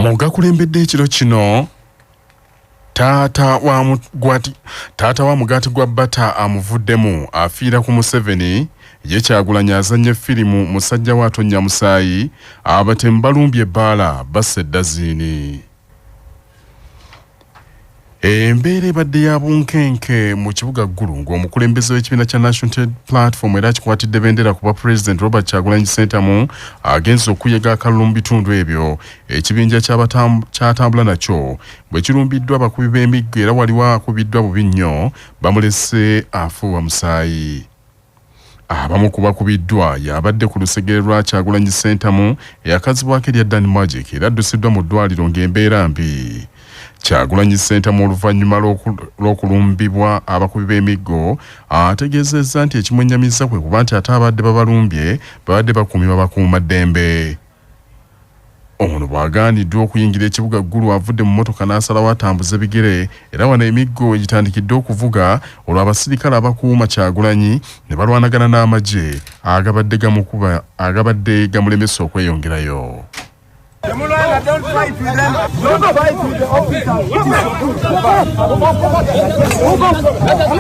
Mugakulembedde ekiro kino taata wa mugati gwa bata amuvuddemu afiira ku Museveni ye Kyagulanyi azanye firimu musajja wa Tonnya Musaayi abatemu balumbye ebbaala basse eddazini. Embeera ebadde ya bunkenke mu kibuga Gulu ng'omukulembeze w'ekibiina kya National Platform era kikwatidde bendera kuba President Robert Kyagulanyi Ssentamu agenze okuyega akalulu mu bitundu ebyo ekibinja kyatambula nakyo bwe kirumbiddwa abakubi b'emiggo era waliwo akubiddwa bubi nnyo bamulese afuuwa Musaayi. Abamu ku bakubiddwa yabadde ku lusegere lwa Kyagulanyi Ssentamu eyakazibwako erya Dan Magic era addusiddwa mu ddwaliro ng'embeera mbi. Kyagulanyi Ssentamu oluvannyuma lw'okulumbibwa abakubi b'emiggo ategeezezza nti ekimwennyamizza kwe kuba nti ate abadde babalumbye babadde bakuumibwa bakuumaddembe. Ono bw'agaaniddwa okuyingira ekibuga Gulu avudde mu mmotoka n'asalawo atambuze bigere era wano emiggo egitandikidde okuvuga olwo abasirikale abakuuma Kyagulanyi ne balwanagana n'amagye agabadde gamulemesa okweyongerayo. Don't fight with them. Don't fight with the officers.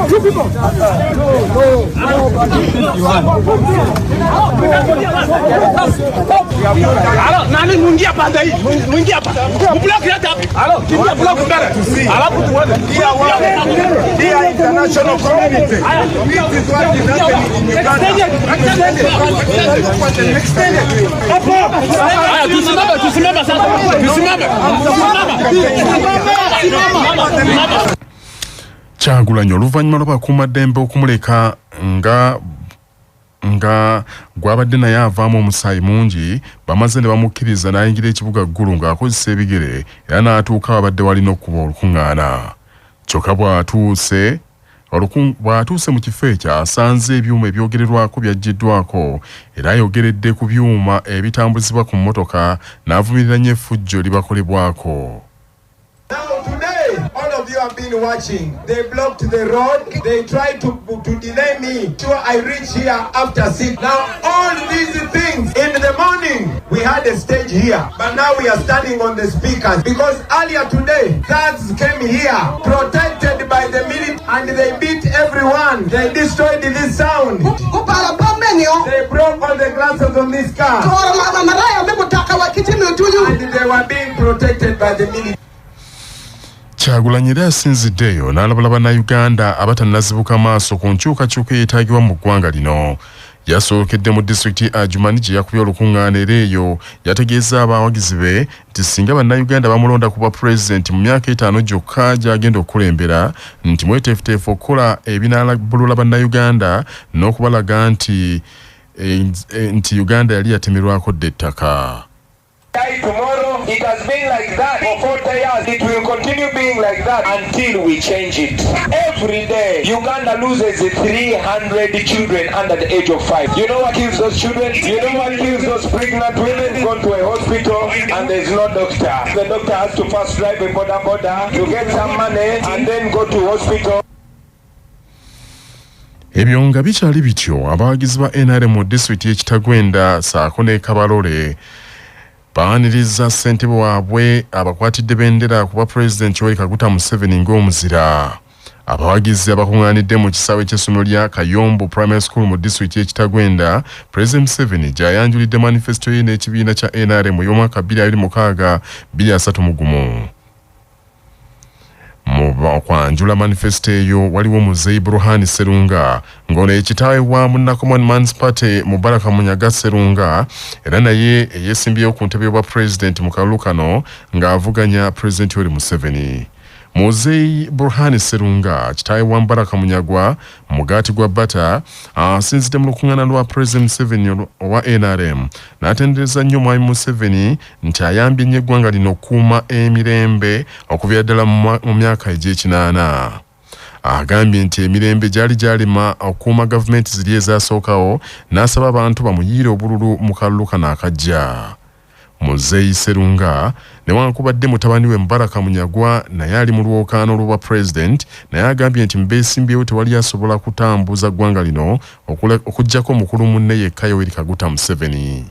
Two people. Nani mungia panda hii? Mungia pa. Block ya tap. Alo, kimbia block mbele. Alafu tuone. Dia international community. This is what is happening in Uganda. Extended. Kyagulanyi oluvannyuma lw'abakuumaddembe okumuleka nga gwabadde naye avaamu omusaayi mungi bamaze ne bamukkiriza n'ayingira ekibuga Gulu ng'akozesa ebigere era n'atuuka abadde walina okuba olukuŋŋaana. Kyokka bw'atuuse mu kifo ekyo asanze ebyuma ebyogererwako byaggiddwako era ayogeredde ku byuma ebitambuzibwa ku mmotoka n'avumirira nnyo effujjo libakolebwako. You have been watching. They blocked the road. They tried to delay me. Sure, I reach here after 6. Now, all these things in the morning, we had a stage here, but now we are standing on the speakers because earlier today, thugs came here, protected by the military, and they beat everyone. They destroyed this sound. They broke all the glasses on this car, and they were being protected by the military. Kyagulanyi era yasinziddeeyo n'alabula bannayuganda abatannazibuka maaso ku nkyukakyuka eyeetaagibwa mu ggwanga lino. Yasookedde mu disitulikiti Adjumani gye yakubye olukuŋŋaana era eyo yategeeza abawagizi be nti singa bannayuganda bamulonda kuba pulezidenti mu myaka 5 gyokka gy'agenda okukulembera nti mweteefuteefu okukola ebinaalabulula bannayuganda n'okubalaga nti Uganda yali yatemerwako dda ettaka. Tomorrow, it has been like that for 40 years. It will continue being like that until we change it. Every day, Uganda loses 300 children under the age of 5. You know what kills those children? You know what kills those pregnant women? Gone to a hospital and there's no doctor. The doctor has to first drive a border to get some money and then go to hospital. Ebyo nga bikyali bityo abawagizi ba NRM mu disitulikiti y'Ekitagwenda ssaako ne Kabalole baaniriza ssentebe waabwe abakwatidde bendera kuba President Yoweri Kaguta Museveni ng'omuzira. Abawagizi abakuŋŋaanidde mu kisaawe ky'essomero lya Kayombo Primary School mu disitulikiti y'Ekitagwenda, President Museveni gy'ayanjulidde manifesto ye n'ekibiina kya NRM y'omwaka 2026-2030. Mu kwanjula manifesto eyo waliwo Muzeeyi Burhan Sserunga ng'ono ekitaawe wa Common Man's Party Mubarak Munyagwa Sserunga era naye eyeesimbyewo ku ntebe y'obwa President mu kalulu kano ng'avuganya President Yoweri Museveni. Muzeeyi Burhan Sserunga kitaawe wa Mubarak Munyagwa mugati gwa bata asinzidde mu lukuŋŋaana lwa President Museveni owa NRM n'atendereza nnyo Mwami Museveni nti ayambye nnyo eggwanga lino okukuuma emirembe okuviira ddala mu myaka egy'ekinaana. Agambye nti emirembe gyali gyalema okukuuma gavumenti ziri ezaasookawo n'asaba abantu bamuyiire obululu mu kalulu kano akajja. Muzeeyi Sserunga newankubadde mutabani we Mubarak Munyagwa naye ali mu lwokaano olw'obwa President naye agambye nti mbeesimbyewo tewali asobola kutambuza ggwanga lino okuggyako mukulu munne yekka Yoweri Kaguta Museveni.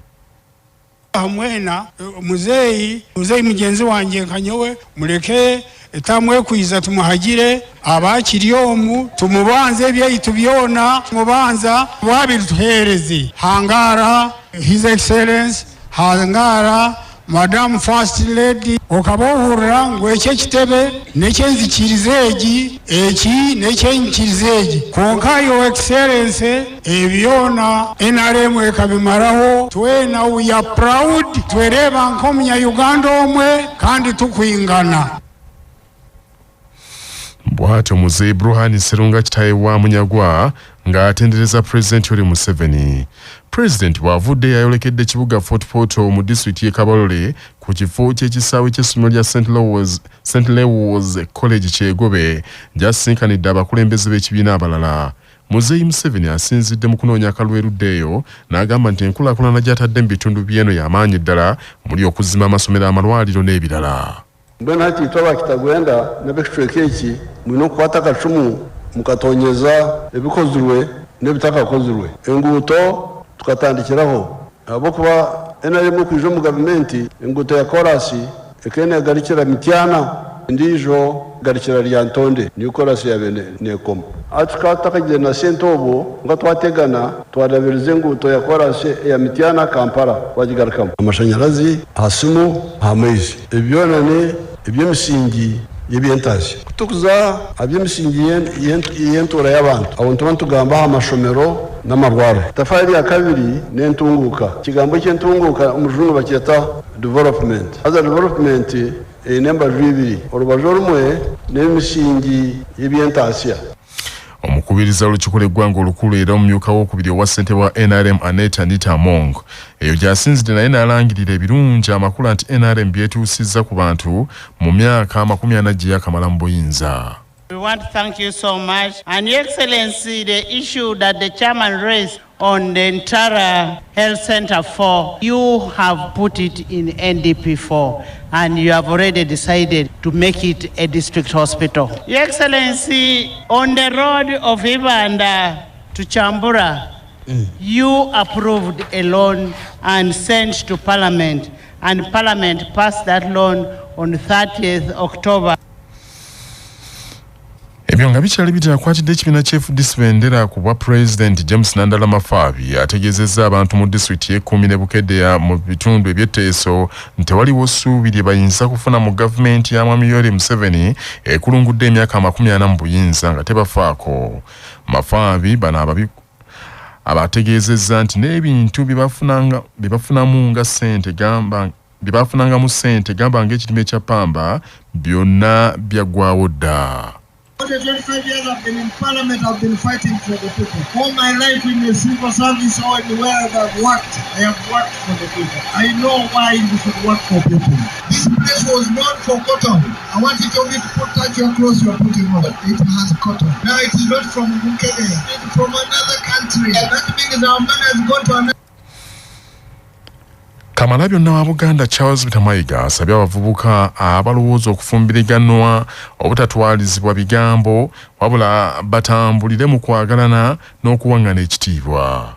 Hamwena muzeyi mugenzi wanjye kanyowe mureke etamwe kwiza tumuhagire abakiryomu tumubanze bye tubyona mubanza wabituhereze hangara His Excellency hangara Madam First Lady okabohurira ngo eke kitebe nekyenzikirizeegi eki nekyenzikirizeegi konka Your Excellency ebyona NRM ekabimaraho twena we are proud twereba nkomunya Uganda omwe kandi tukwingana. Bwatyo Muzeeyi Bruhani Sserunga kitaye wa Munyagwa ng'atendereza President Yoweri Museveni. President bw'avudde yayolekedde ekibuga Fort Portal mu disitulikiti y'e Kabalole ku kifo ky'ekisaawe ky'essomero lya St. Lewis College Kyegobe gy'asinkanidde abakulembeze b'ekibiina abalala. Muzeeyi Museveni asinzidde mu kunoonya akalweruddeeyo n'agamba nti enkulaakulana gy'atadde mu bitundu by'eno y'amaanyi ddala muli okuzimba amasomero, amalwaliro n'ebirala. Mbona kitwa Kyagulanyi n'ebekitweka eki mulina okukwata akacumu mukatonyeza ebikozirwe n'ebitakakozirwe. Enguuto tukatandikiraho abokuba NRM kwija mu gavumenti enguuto ya korasi ekene garikira Mityana ndijo garikira lya Ntonde ni korasi ya bene nekoma atukatakaje na sentobo nga twategana twadabirize enguuto ya korasi ya Mityana Kampala wajigarukamo amashanyarazi hasimu hamezi ebyonane ebyemisingi yebyentashye kutukuza abyemisingi yentura y'abantu abantu bantugamba amashomero n'amarwaro. Tafari ya kabiri n'entunguka kigambo cy'entunguka umujungu bacyeta development. As a development nemba bibiri orubajo rumwe n'emisingi y'ebyentashya. Omukubiriza olukiiko lw'eggwanga olukulu era omumyuka w'okubiri owa ssentebe wa NRM Anita Among eyo gy'asinzidde naye n'alangirira ebirungi amakulu nti NRM byetuusizza ku bantu mu myaka 40 gye yakamala mu buyinza. We want to thank you so much. And Your Excellency, the issue that the chairman raised on the entire health center 4, you have put it in NDP 4 and you have already decided to make it a district hospital. Your Excellency, on the road of Ibanda to Chambura, you approved a loan and sent to Parliament, and Parliament passed that loan on 30th October. Ebyo nga bikyali bityakwatidde ekibiina ky'FDC bendera ku bwa President James Nandala Mafaabi ategeezezza abantu mu disitulikiti y'e10 ne Bukedde mu bitundu eby'etteeso nti tewaliwo ssuubi lye bayinza kufuna mu gavumenti ya Mwami Yoweri Museveni ekulungudde emyaka 40 mu buyinza nga tebafaako. Mafaabi bano abategeezezza nti n'ebintu bye bafunangamu ssente gamba ng'ekirime ekya pamba byonna byaggwaawo dda. For the 25 years I've been in Parliament, I've been fighting for the people. All my life in the civil service or anywhere I've worked, I have worked for the people. I know why you should work for people. This place was not for cotton. I want you to touch your clothes you're putting on. It has cotton. Now it is not from Bukele. It's from another country. That means our man has gone to another. Kamalabyonna wa Buganda Charles Bitamayiga asabye abavubuka abalowooza okufumbiriganwa obutatwalizibwa bigambo wabula batambulire mu kwagalana n'okuwangana ekitiibwa.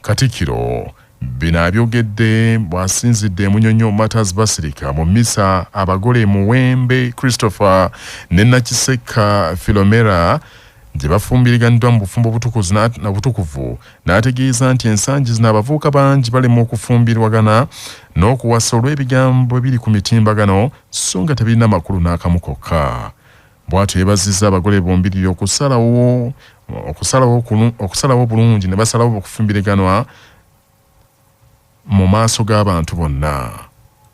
Katikkiro bino abyogedde bw'asinzidde Munyonyo Matters Basilica mu mmisa abagole Muwembe Christopher ne Nakiseka Philomera gye bafumbiriganiddwa mu bufumbo butukuvu n'ategeeza nti ensangi zino abavubuka bangi balema okufumbirwagana n'okuwasa olw'ebigambo ebiri ku mitimbagano so nga tebirina makulu n'akamu kokka. Bw'atyo yeebazizza abagole bombiriri okusalawo bulungi ne basalawo okufumbiriganwa mu maaso g'abantu bonna.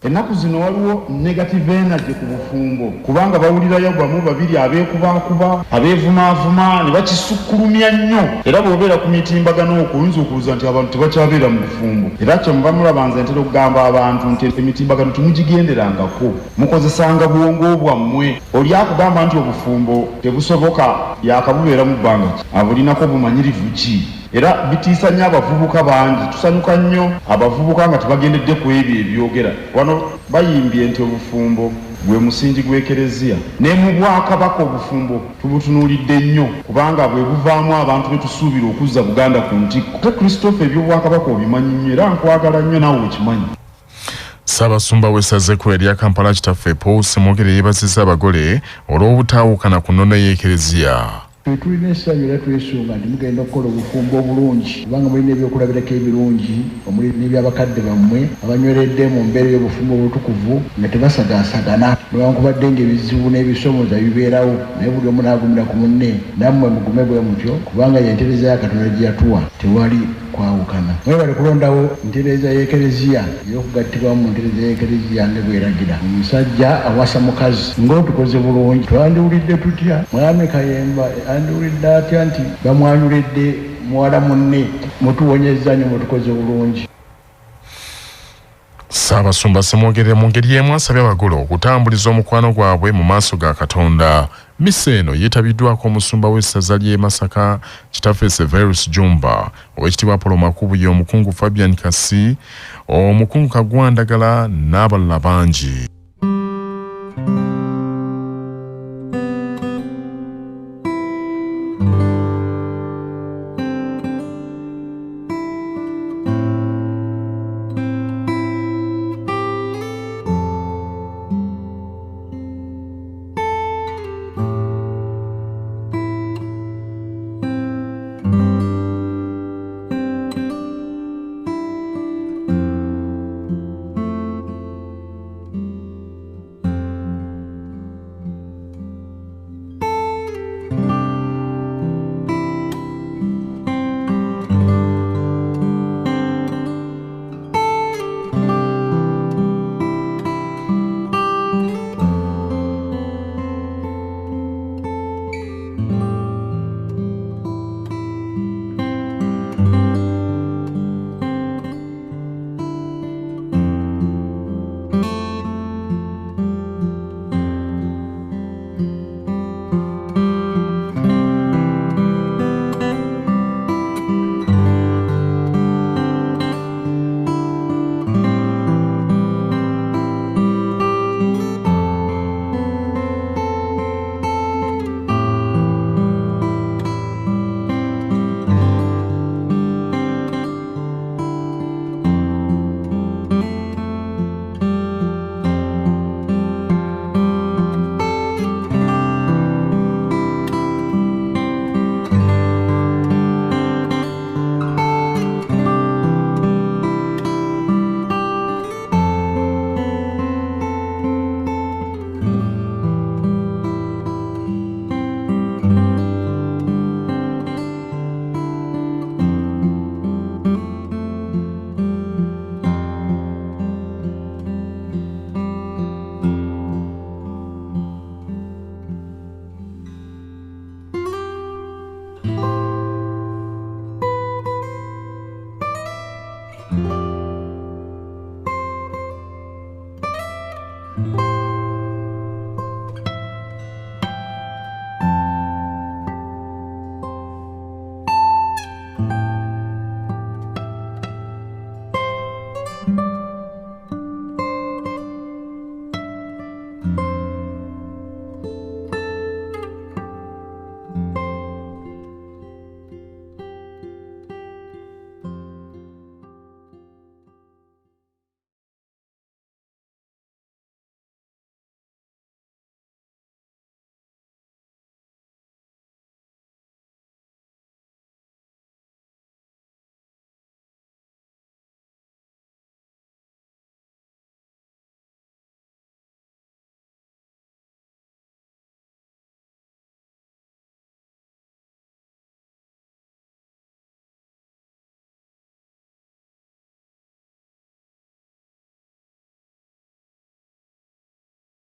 Ennaku zino waliwo negative energy ku bufumbo kubanga bawulirayo gwamu babiri abeekubakuba abeevumaavuma ne bakisukkulumya nnyo era bw'obeera ku mitimbagano okuyinza okubuuza nti abantu tebakyabeera mu bufumbo era kyemuva mulabanza ntera okugamba abantu nti emitimbagano temugigenderangako mukozesanga bwongo bwammwe oli akugamba nti obufumbo tebusoboka yakabubeera mu bbanga abulinako bumanyirivu ki era bitiisa nnyo abavubuka bangi tusanyuka nnyo abavubuka nga tebagendedde ku ebyo ebyogera wano bayimbye nti obufumbo gwe musingi gw'ekereziya ne mu Bwakabaka obufumbo tubutunuulidde nnyo kubanga bwe buvaamu abantu betusuubira okuzza Buganda ku ntikko. Christopher eby'Obwakabaka obimanyi nnyo era nkwagala nnyo naawe okimanyi. Ssaabasumba w'essaza ekkulu erya Kampala kitaffe Paul Semwogere yeebazizza abagole olw'obutaawukana ku nnono y'Ekereziya. Tulina essanyu era twesunga nti mugenda okukola obufumbo obulungi kubanga mulina ebyokulabirako ebirungi omuli n'ebyabakadde bammwe abanyweredde mu mbeera y'obufumbo obutukuvu nga tebasagaasagana newankubadde ng'ebizibu n'ebisomoza bibeerawo naye buli omu n'agumira ku munne nammwe mugume bwe mutyo kubanga y'entereza ya Katonda gye yatuwa tewali kwawukana. Mwebale kulondawo ntereeza y'Ekereziya ey'okugattibwamu mu ntereeza y'Ekereziya nga bweragira. Omusajja awasa mukazi ng'otukoze bulungi twandiwulidde tutya mwami Kayemba andiwulidde atya nti bamwanyulidde muwala munne mutuwonyezza nnyo mutukoze bulungi. Ssaabasumba Semwogere mu ngeri y'emu asabye abagole okutambuliza omukwano gwabwe mu maaso ga Katonda. Misa eno yeetabiddwako omusumba w'essaza ly'e Masaka kitaffe Severus Jumba, Oweekitiibwa Apollo Makubuye, omukungu Fabian Kasi, omukungu Kagwandagala n'abalala bangi.